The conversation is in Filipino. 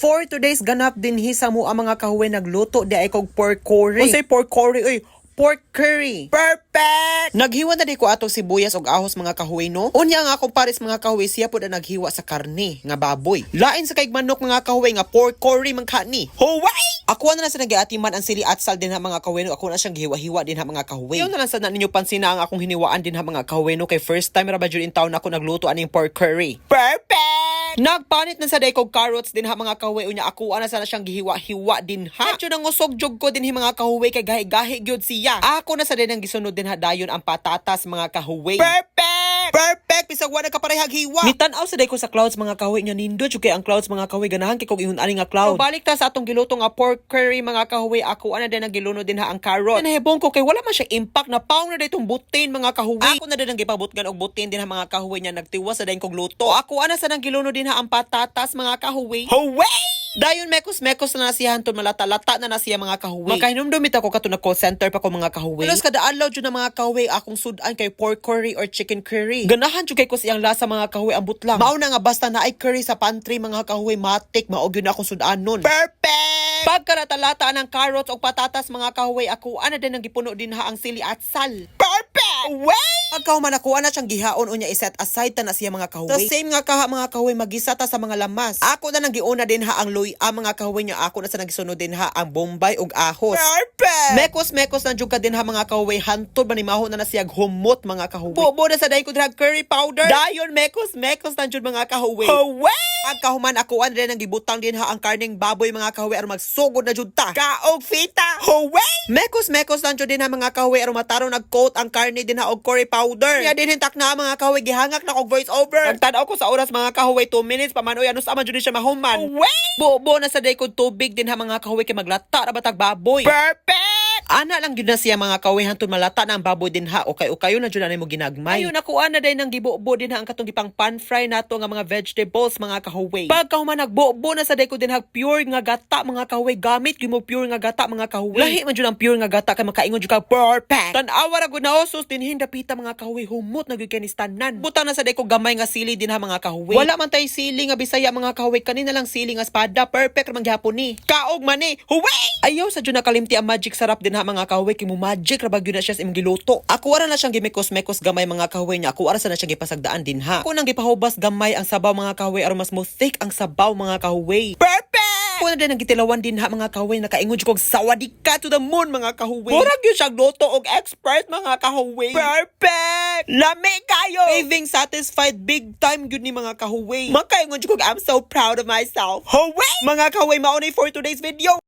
For today's ganap din hisa mo ang mga kahuwe nagluto di ay kog pork curry. Unsay pork curry oy? Pork curry. Perfect! Naghiwa na di ko atong sibuyas og ahos mga kahuwe no. Unya nga akong pares mga kahuwe siya pud ang naghiwa sa karne nga baboy. Lain sa kaig manok mga kahuwe nga pork curry man kani. Huway! Ako na lang sa nagiatiman ang sili at sal din ha mga kahuwe no. Ako na siyang gihiwa-hiwa din ha mga kahuwe. Yung na lang sa ninyo pansin na ang akong hiniwaan din ha mga kahuwe no. Kay first time ra ba jud in town ako nagluto aning pork curry. Perfect! Nagpanit na sa day kog carrots din ha mga kahuwe unya ako ana sana siyang gihiwa-hiwa din ha. At yun ang usog jog ko din hi mga kahuwe kay gahi-gahi gyud siya. Ako na sa din ang gisunod din ha dayon ang patatas mga kahuwe. Perfect! Perfect! Bisag wala ka parehag hiwa. Nitan-aw sa day ko sa clouds mga kahuwe nya nindo jud kay ang clouds mga kahuwe ganahan kay kog ingon ani nga cloud. So, balik ta sa atong giluto nga pork curry mga kahuwe ako ana din ang gilunod din ha ang carrot. Nahibong ko kay wala man siya impact na paong na daytong butin mga kahuwe. Ako na din ang gipabutgan og butin din ha mga kahuwe nya nagtiwas sa dayon kog luto. Ako ana sa nang gilunod din ha ang patatas mga kahuwe. Huway! Dayon mekos-mekos na nasiya hantud malata-lata na nasiya mga kahuwe. Makahinumdumit ako kato na call center pa ko mga kahuwe. Plus kada adlaw jud na mga kahuwe akong sudan kay pork curry or chicken curry. Ganahan jud kay ko siyang lasa mga kahuwe ambot lang. Mao na nga basta na ay curry sa pantry mga kahuwe matik mao gyud na akong sudanon. Perfect! Pagkarata-lata ng carrots o patatas mga kahuwe ako ana din ang gipuno din ha ang sili at sal. Perfect! Way! Pagkahuman ako ana siyang gihaon unya i-set aside ta na siya mga kahuwe. The same nga kaha mga kahuwe magisa ta sa mga lamas. Ako na nang giuna din ha ang luya mga kahuwe nya ako na sa nagisunod din ha ang bombay ug ahos. Perfect! Mekos-mekos na jud ka din ha mga kahuwe hantod ba ni maho na siya humot mga kahuwe. Bobo na sa day ko drag curry powder. Dayon mekos-mekos na jud mga kahuwe. Huway! Pagkahuman ako ana din ang gibutang din ha ang karning baboy mga kahuwe aron magsugod na jud ta. Kaog fita. Huway! Mekos-mekos na jud din ha mga kahuwe aron mataro nag-coat ang karne din ha og curry powder. Nya din hintak na mga kahuwe gihangak na og voice over. Nagtanaw ko sa oras mga kahuwe 2 minutes pa man uy ano sa man jud siya mahuman. Huway! Bobo na sa day ko tubig din ha mga kahuwe kay maglata ra batag baboy. Perfect! Ana lang gyud na siya mga kahuwe hantud malata na ang baboy din ha o kayo na jud na mo ginagmay. Ayun ako ana day nang gibobo din ha ang katong gipang pan fry nato nga mga vegetables mga kahuwe. Pagkahuman nagbobo na sa day ko din ha pure nga gata mga kahuwe gamit gyud mo pure nga gata mga kahuwe. Lahi man jud ang pure nga gata kay makaingon jud ka perfect. Tan-awa ra gud na osos din hindapita mga kahuwe humot na gyud kay ni tanan. Butang na sa day ko gamay nga sili din ha mga kahuwe. Wala man tay sili nga Bisaya mga kahuwe kanina lang sili nga espada perfect ra man gyapon ni. Kaog man ni. Huway! Ayaw sa jud nakalimti ang magic sarap din ha mga kahuwe kay mo magic ra ba gyud na siya sa imong giluto. Ako ara na siyang gimekos-mekos gamay mga kahuwe niya. Ako ara sa na siyang gipasagdaan din ha. Ako nang gipahubas gamay ang sabaw mga kahuwe aron mas mo thick ang sabaw mga kahuwe. Perfect! Ako na din ang gitilawan din ha mga kahuwe nakaingon jud kog sawadika to the moon mga kahuwe. Murag gyud siya luto og expert mga kahuwe. Perfect! Lami kayo! Craving satisfied big time gyud ni mga kahuwe. Makaingon jud kog I'm so proud of myself. Huway! Mga kahuwe mao ni for today's video.